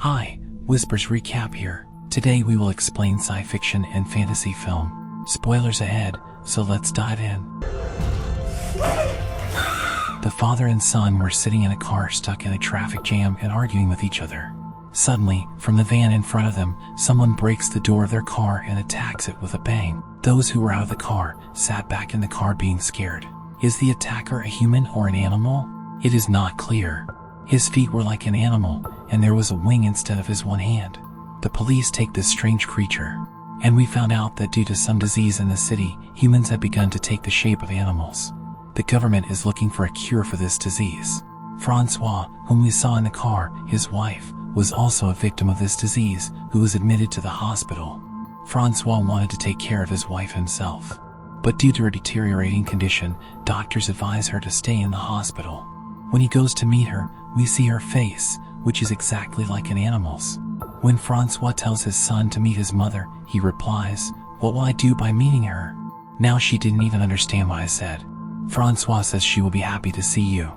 Hi, Whispers Recap here. Today we will explain sci-fiction and fantasy film. Spoilers ahead, so let's dive in. The father and son were sitting in a car stuck in a traffic jam and arguing with each other. Suddenly, from the van in front of them, someone breaks the door of their car and attacks it with a bang. Those who were out of the car sat back in the car being scared. Is the attacker a human or an animal? It is not clear. His feet were like an animal, and there was a wing instead of his one hand. The police take this strange creature, and we found out that due to some disease in the city, humans have begun to take the shape of animals. The government is looking for a cure for this disease. Francois, whom we saw in the car, his wife, was also a victim of this disease, who was admitted to the hospital. Francois wanted to take care of his wife himself, but due to her deteriorating condition, doctors advise her to stay in the hospital. When he goes to meet her, we see her face, which is exactly like an animal's. When Francois tells his son to meet his mother, he replies, "What will I do by meeting her?" Now she didn't even understand what I said. Francois says she will be happy to see you.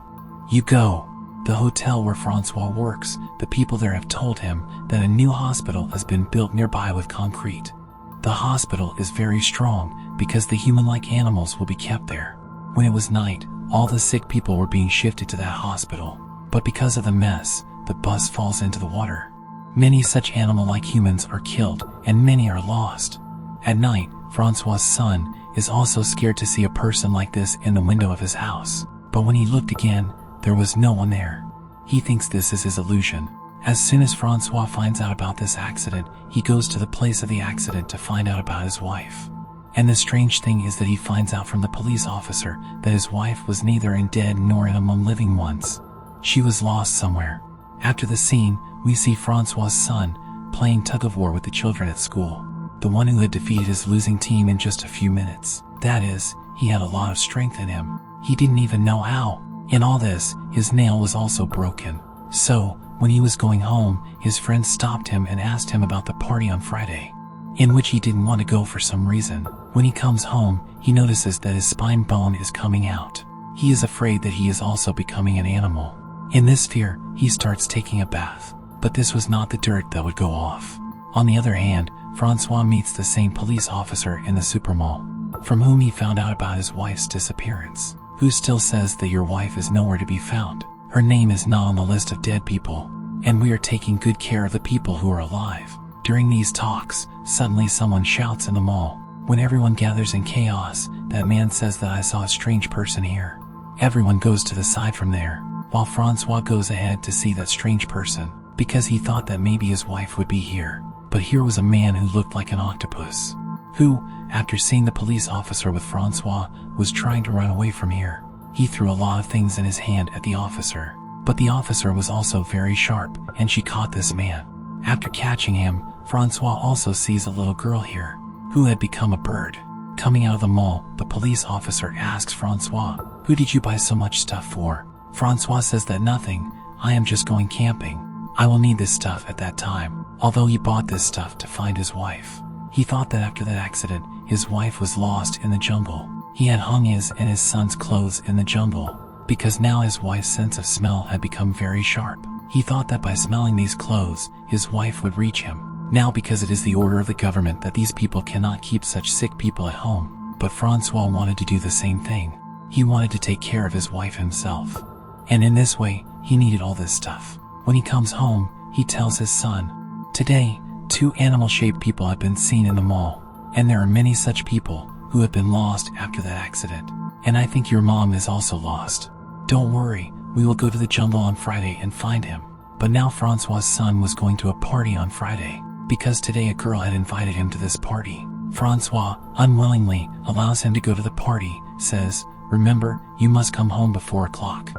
You go. The hotel where Francois works, the people there have told him that a new hospital has been built nearby with concrete. The hospital is very strong because the human-like animals will be kept there. When it was night, all the sick people were being shifted to that hospital. But because of the mess, the bus falls into the water. Many such animal-like humans are killed, and many are lost. At night, Francois' son is also scared to see a person like this in the window of his house. But when he looked again, there was no one there. He thinks this is his illusion. As soon as Francois finds out about this accident, he goes to the place of the accident to find out about his wife. And the strange thing is that he finds out from the police officer that his wife was neither in dead nor in among living ones. She was lost somewhere. After the scene, we see Francois' son playing tug-of-war with the children at school. The one who had defeated his losing team in just a few minutes. That is, he had a lot of strength in him. He didn't even know how. In all this, his nail was also broken. So, when he was going home, his friends stopped him and asked him about the party on Friday, in which he didn't want to go for some reason. When he comes home, he notices that his spine bone is coming out. He is afraid that he is also becoming an animal. In this fear, he starts taking a bath. But this was not the dirt that would go off. On the other hand, Francois meets the same police officer in the supermall, from whom he found out about his wife's disappearance, who still says that your wife is nowhere to be found. Her name is not on the list of dead people, and we are taking good care of the people who are alive. During these talks, suddenly someone shouts in the mall. When everyone gathers in chaos, that man says that I saw a strange person here. Everyone goes to the side from there, while Francois goes ahead to see that strange person, because he thought that maybe his wife would be here. But here was a man who looked like an octopus, who, after seeing the police officer with Francois, was trying to run away from here. He threw a lot of things in his hand at the officer, but the officer was also very sharp, and she caught this man. After catching him, Francois also sees a little girl here, who had become a bird. Coming out of the mall, the police officer asks Francois, "Who did you buy so much stuff for?" Francois says that nothing, "I am just going camping. I will need this stuff at that time." Although he bought this stuff to find his wife, he thought that after that accident, his wife was lost in the jungle. He had hung his and his son's clothes in the jungle, because now his wife's sense of smell had become very sharp. He thought that by smelling these clothes, his wife would reach him. Now because it is the order of the government that these people cannot keep such sick people at home, but Francois wanted to do the same thing. He wanted to take care of his wife himself. And in this way, he needed all this stuff. When he comes home, he tells his son, "Today, 2 animal-shaped people have been seen in the mall, and there are many such people who have been lost after that accident. And I think your mom is also lost. Don't worry, we will go to the jungle on Friday and find him." But now Francois' son was going to a party on Friday, because today a girl had invited him to this party. Francois, unwillingly, allows him to go to the party, says, "Remember, you must come home before 4 o'clock.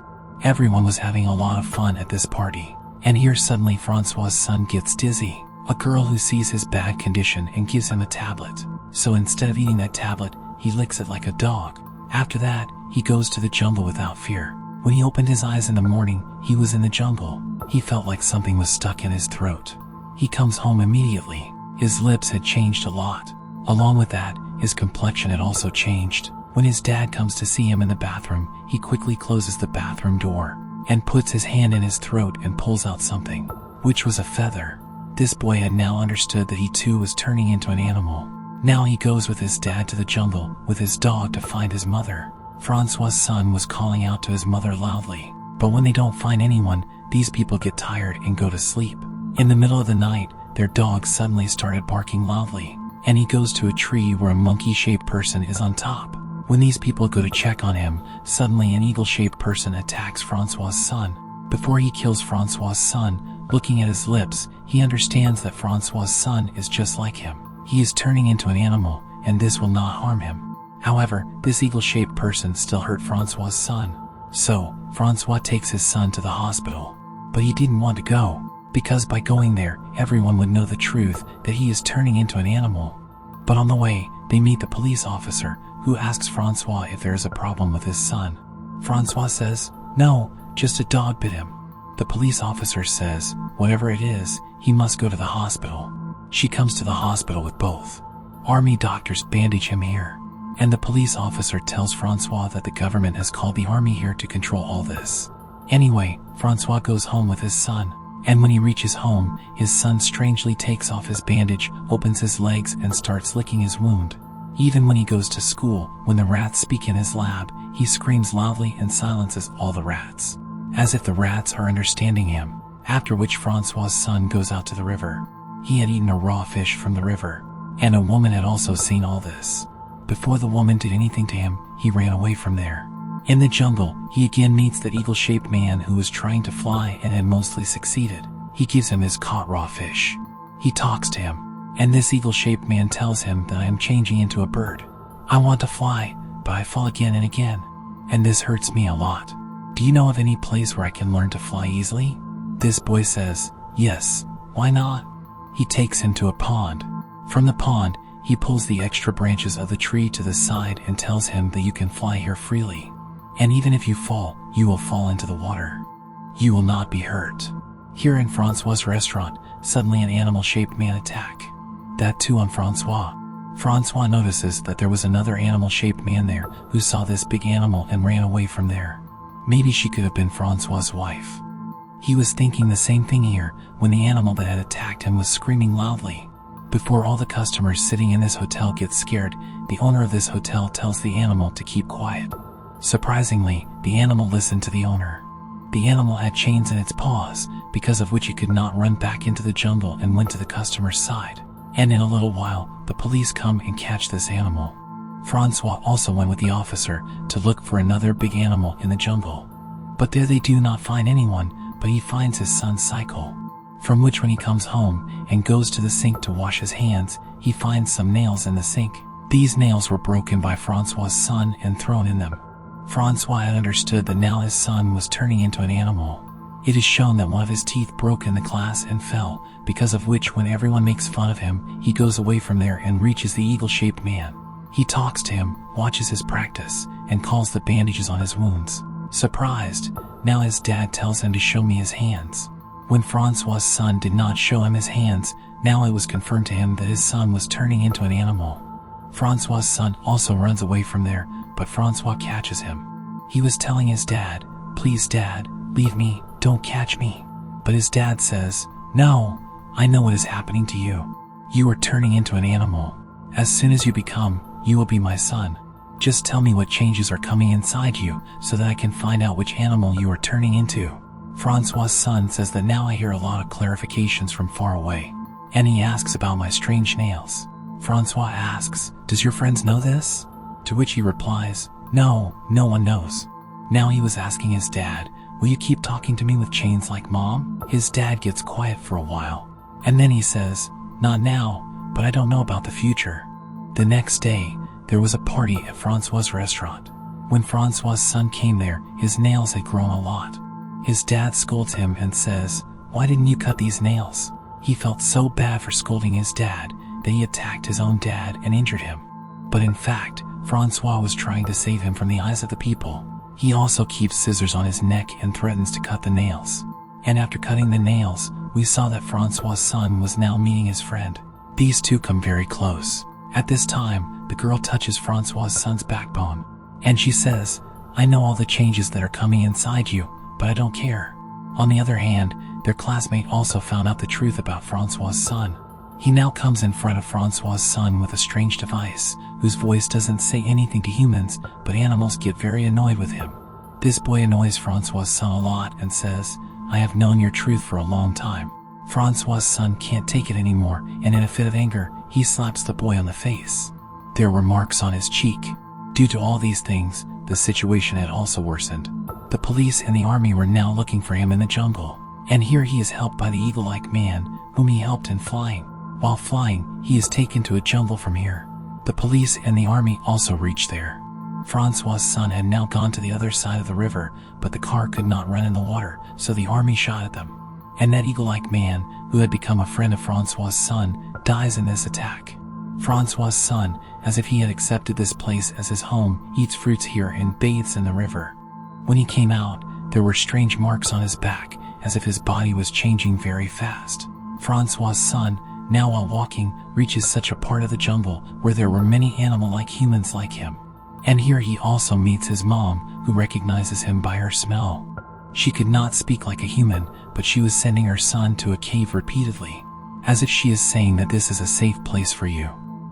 Everyone was having a lot of fun at this party. And here suddenly Francois' son gets dizzy. A girl who sees his bad condition and gives him a tablet. So instead of eating that tablet, he licks it like a dog. After that, he goes to the jungle without fear. When he opened his eyes in the morning, he was in the jungle. He felt like something was stuck in his throat. He comes home immediately. His lips had changed a lot. Along with that, his complexion had also changed. When his dad comes to see him in the bathroom, he quickly closes the bathroom door and puts his hand in his throat and pulls out something. which was a feather. This boy had now understood that he too was turning into an animal. Now he goes with his dad to the jungle with his dog to find his mother. Francois' son was calling out to his mother loudly, but when they don't find anyone, these people get tired and go to sleep. In the middle of the night, their dog suddenly started barking loudly, and he goes to a tree where a monkey-shaped person is on top. When these people go to check on him, suddenly an eagle-shaped person attacks Francois' son. Before he kills Francois' son, looking at his lips, he understands that Francois' son is just like him. He is turning into an animal, and this will not harm him. However, this eagle-shaped person still hurt Francois' son. So, Francois takes his son to the hospital. But he didn't want to go, because by going there, everyone would know the truth that he is turning into an animal. But on the way, they meet the police officer, who asks Francois if there is a problem with his son. Francois says, "No, just a dog bit him." The police officer says, whatever it is, he must go to the hospital. She comes to the hospital with both army doctors bandage him here. And the police officer tells Francois that the government has called the army here to control all this. Anyway, Francois goes home with his son. And when he reaches home, his son strangely takes off his bandage, opens his legs, and starts licking his wound. Even when he goes to school, when the rats speak in his lab, he screams loudly and silences all the rats, as if the rats are understanding him. After which Francois' son goes out to the river. He had eaten a raw fish from the river, and a woman had also seen all this. Before the woman did anything to him, he ran away from there. In the jungle, he again meets that eagle-shaped man who was trying to fly and had mostly succeeded. He gives him his caught raw fish. He talks to him, and this eagle-shaped man tells him that I am changing into a bird. I want to fly, but I fall again and again, and this hurts me a lot. Do you know of any place where I can learn to fly easily? This boy says, yes, why not? He takes him to a pond. From the pond, he pulls the extra branches of the tree to the side and tells him that you can fly here freely. And even if you fall, you will fall into the water. You will not be hurt. Here in Francois' restaurant, suddenly an animal-shaped man attack. That too on Francois. Francois notices that there was another animal-shaped man there who saw this big animal and ran away from there. Maybe she could have been Francois' wife. He was thinking the same thing here when the animal that had attacked him was screaming loudly. Before all the customers sitting in this hotel get scared, the owner of this hotel tells the animal to keep quiet. Surprisingly, the animal listened to the owner. The animal had chains in its paws, because of which it could not run back into the jungle and went to the customer's side. And in a little while, the police come and catch this animal. Francois also went with the officer to look for another big animal in the jungle. But there they do not find anyone, but he finds his son's cycle. From which when he comes home and goes to the sink to wash his hands, he finds some nails in the sink. These nails were broken by Francois' son and thrown in them. Francois had understood that now his son was turning into an animal. It is shown that one of his teeth broke in the class and fell, because of which when everyone makes fun of him, he goes away from there and reaches the eagle-shaped man. He talks to him, watches his practice, and calls the bandages on his wounds. Surprised, now his dad tells him to show me his hands. When Francois' son did not show him his hands, now it was confirmed to him that his son was turning into an animal. Francois' son also runs away from there, but Francois catches him. He was telling his dad, "Please dad, leave me, don't catch me." But his dad says, "No, I know what is happening to you. You are turning into an animal. As soon as you become, you will be my son. Just tell me what changes are coming inside you so that I can find out which animal you are turning into." Francois' son says that now I hear a lot of clarifications from far away. And he asks about my strange nails. Francois asks, "Does your friends know this?" To which he replies, "No, no one knows." Now he was asking his dad, "Will you keep talking to me with chains like mom?" His dad gets quiet for a while. And then he says, "Not now, but I don't know about the future." The next day, there was a party at Francois' restaurant. When Francois' son came there, his nails had grown a lot. His dad scolds him and says, "Why didn't you cut these nails?" He felt so bad for scolding his dad that he attacked his own dad and injured him. But in fact, Francois was trying to save him from the eyes of the people. He also keeps scissors on his neck and threatens to cut the nails. And after cutting the nails, we saw that Francois' son was now meeting his friend. These two come very close. At this time, the girl touches Francois' son's backbone. And she says, "I know all the changes that are coming inside you, but I don't care." On the other hand, their classmate also found out the truth about Francois' son. He now comes in front of Francois' son with a strange device, whose voice doesn't say anything to humans, but animals get very annoyed with him. This boy annoys Francois' son a lot and says, "I have known your truth for a long time." Francois' son can't take it anymore, and in a fit of anger, he slaps the boy on the face. There were marks on his cheek. Due to all these things, the situation had also worsened. The police and the army were now looking for him in the jungle, and here he is helped by the eagle-like man, whom he helped in flying. While flying, he is taken to a jungle from here. The police and the army also reached there. Francois' son had now gone to the other side of the river, but the car could not run in the water, so the army shot at them. And that eagle-like man, who had become a friend of Francois' son, dies in this attack. Francois' son, as if he had accepted this place as his home, eats fruits here and bathes in the river. When he came out, there were strange marks on his back, as if his body was changing very fast. Francois' son, now while walking, reaches such a part of the jungle where there were many animal-like humans like him. And here he also meets his mom, who recognizes him by her smell. She could not speak like a human, but she was sending her son to a cave repeatedly, as if she is saying that this is a safe place for you.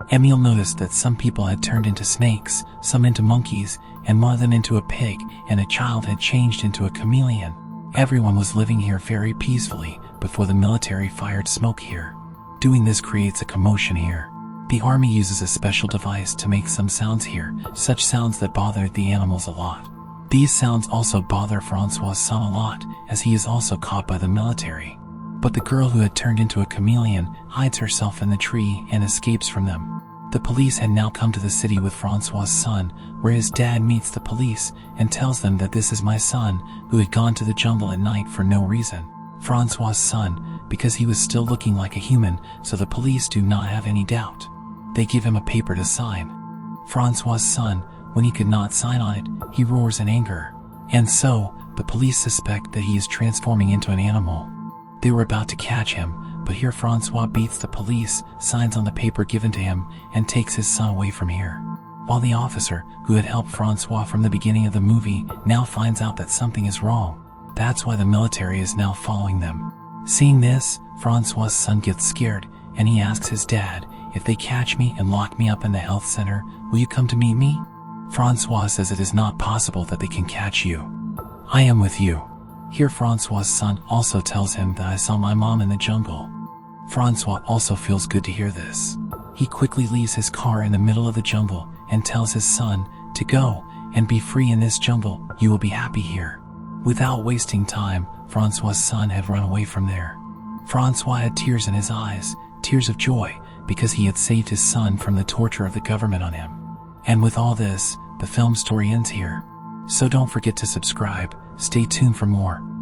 Emile noticed that some people had turned into snakes, some into monkeys, and one of them into a pig, and a child had changed into a chameleon. Everyone was living here very peacefully before the military fired smoke here. Doing this creates a commotion here. The army uses a special device to make some sounds here, such sounds that bothered the animals a lot. These sounds also bother Francois' son a lot, as he is also caught by the military. But the girl who had turned into a chameleon hides herself in the tree and escapes from them. The police had now come to the city with Francois' son, where his dad meets the police and tells them that this is my son, who had gone to the jungle at night for no reason. Francois' son, because he was still looking like a human, so the police do not have any doubt. They give him a paper to sign. Francois' son, when he could not sign on it, he roars in anger. And so, the police suspect that he is transforming into an animal. They were about to catch him, but here Francois beats the police, signs on the paper given to him, and takes his son away from here. While the officer, who had helped Francois from the beginning of the movie, now finds out that something is wrong. That's why the military is now following them. Seeing this, Francois' son gets scared, and he asks his dad, "If they catch me and lock me up in the health center, will you come to meet me?" Francois says it is not possible that they can catch you. "I am with you." Here Francois' son also tells him that I saw my mom in the jungle. Francois also feels good to hear this. He quickly leaves his car in the middle of the jungle and tells his son to go and be free in this jungle. You will be happy here. Without wasting time, Francois' son had run away from there. Francois had tears in his eyes, tears of joy, because he had saved his son from the torture of the government on him. And with all this, the film story ends here. So don't forget to subscribe. Stay tuned for more.